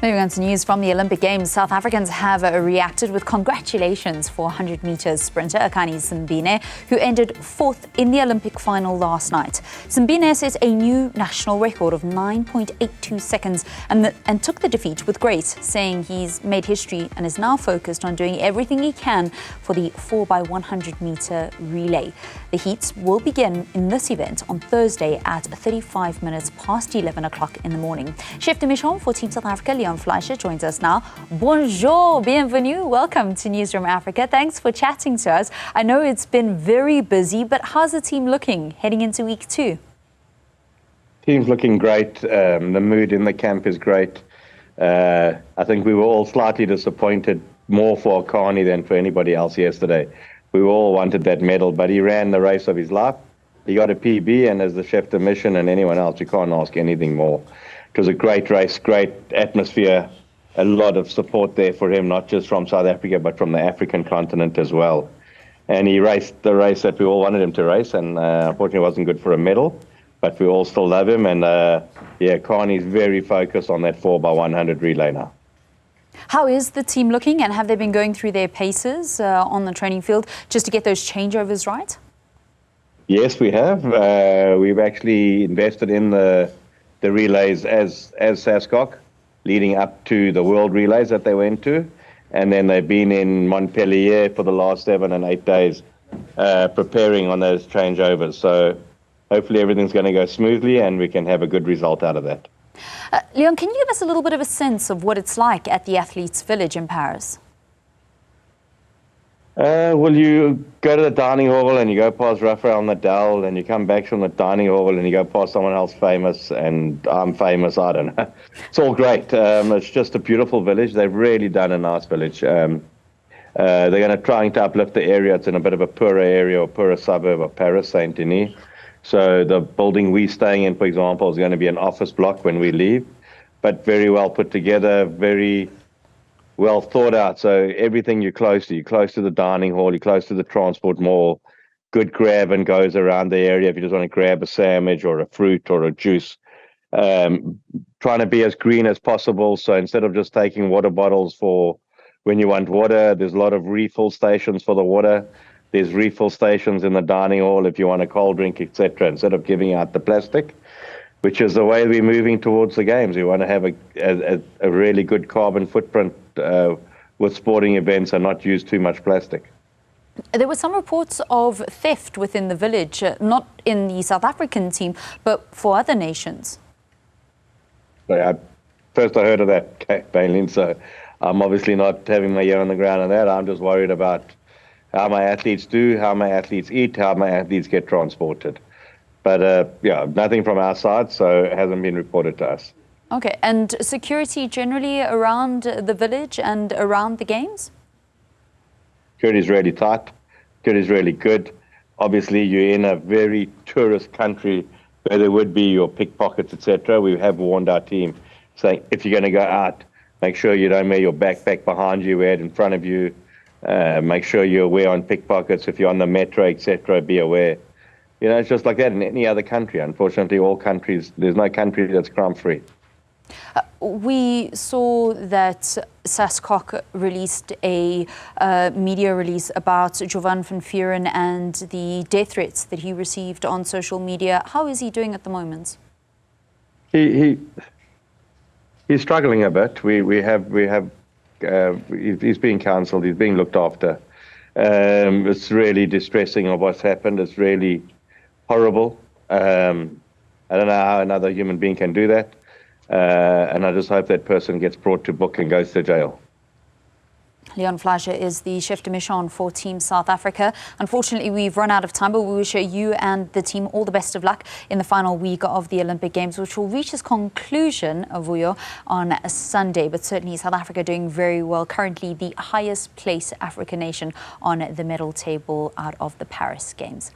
Moving on to news from the Olympic Games, South Africans have reacted with congratulations for 100 metres sprinter Akani Simbine, who ended fourth in the Olympic final last night. Simbine set a new national record of 9.82 seconds and took the defeat with grace, saying he's made history and is now focused on doing everything he can for the 4x100 metre relay. The heats will begin in this event on Thursday at 35 minutes past 11 o'clock in the morning. Chef de mission for Team South Africa, Fleisher, joins us now. Bonjour, bienvenue, welcome to Newzroom Afrika. Thanks for chatting to us. I know it's been very busy, but how's the team looking heading into week 2? Team's looking great. The mood in the camp is great. I think we were all slightly disappointed, more for Akani than for anybody else yesterday. We all wanted that medal, but he ran the race of his life. He got a PB, and as the chef de mission and anyone else, you can't ask anything more. It was a great race, great atmosphere, a lot of support there for him, not just from South Africa, but from the African continent as well. And he raced the race that we all wanted him to race, and unfortunately it wasn't good for a medal, but we all still love him. And yeah, Akani's very focused on that 4x100 relay now. How is the team looking, and have they been going through their paces on the training field just to get those changeovers right? Yes, we have. We've actually invested in the relays as SASCOC, leading up to the world relays that they went to. And then they've been in Montpellier for the last 7 and 8 days preparing on those changeovers. So hopefully everything's going to go smoothly and we can have a good result out of that. Leon, can you give us a little bit of a sense of what it's like at the Athletes' Village in Paris? Well, you go to the dining hall and you go past Rafael Nadal, and you come back from the dining hall and you go past someone else famous, and I'm famous, I don't know. It's all great. It's just a beautiful village. They've really done a nice village. They're going to try to uplift the area. It's in a bit of a poorer area or poorer suburb of Paris, Saint-Denis. So the building we're staying in, for example, is going to be an office block when we leave, but very well put together, very well thought out. So everything you're close to the dining hall, you're close to the transport mall, good grab and goes around the area if you just want to grab a sandwich or a fruit or a juice. Trying to be as green as possible. So instead of just taking water bottles for when you want water, there's a lot of refill stations for the water. There's refill stations in the dining hall if you want a cold drink, etc. Instead of giving out the plastic, which is the way we're moving towards the games. We want to have a really good carbon footprint with sporting events and not use too much plastic. There were some reports of theft within the village, not in the South African team, but for other nations. First I heard of that, Vaylen, so I'm obviously not having my ear on the ground on that. I'm just worried about how my athletes do, how my athletes eat, how my athletes get transported. But yeah, nothing from our side, so it hasn't been reported to us. Okay, and security generally around the village and around the games? Security is really tight. Security is really good. Obviously, you're in a very tourist country where there would be your pickpockets, etc. We have warned our team, saying if you're going to go out, make sure you don't wear your backpack behind you, wear it in front of you. Make sure you're aware on pickpockets. If you're on the metro, etc., be aware. You know, it's just like that in any other country. Unfortunately, all countries, there's no country that's crime-free. We saw that SASCOC released a media release about Jovan Furan and the death threats that he received on social media. How is he doing at the moment? He's struggling a bit. He's being counselled. He's being looked after. It's really distressing of what's happened. It's really horrible. I don't know how another human being can do that. And I just hope that person gets brought to book and goes to jail. Leon Fleisher is the chef de mission for Team South Africa. Unfortunately, we've run out of time, but we wish you and the team all the best of luck in the final week of the Olympic Games, which will reach its conclusion, Vuyo, on Sunday. But certainly South Africa doing very well, currently the highest place African nation on the medal table out of the Paris Games.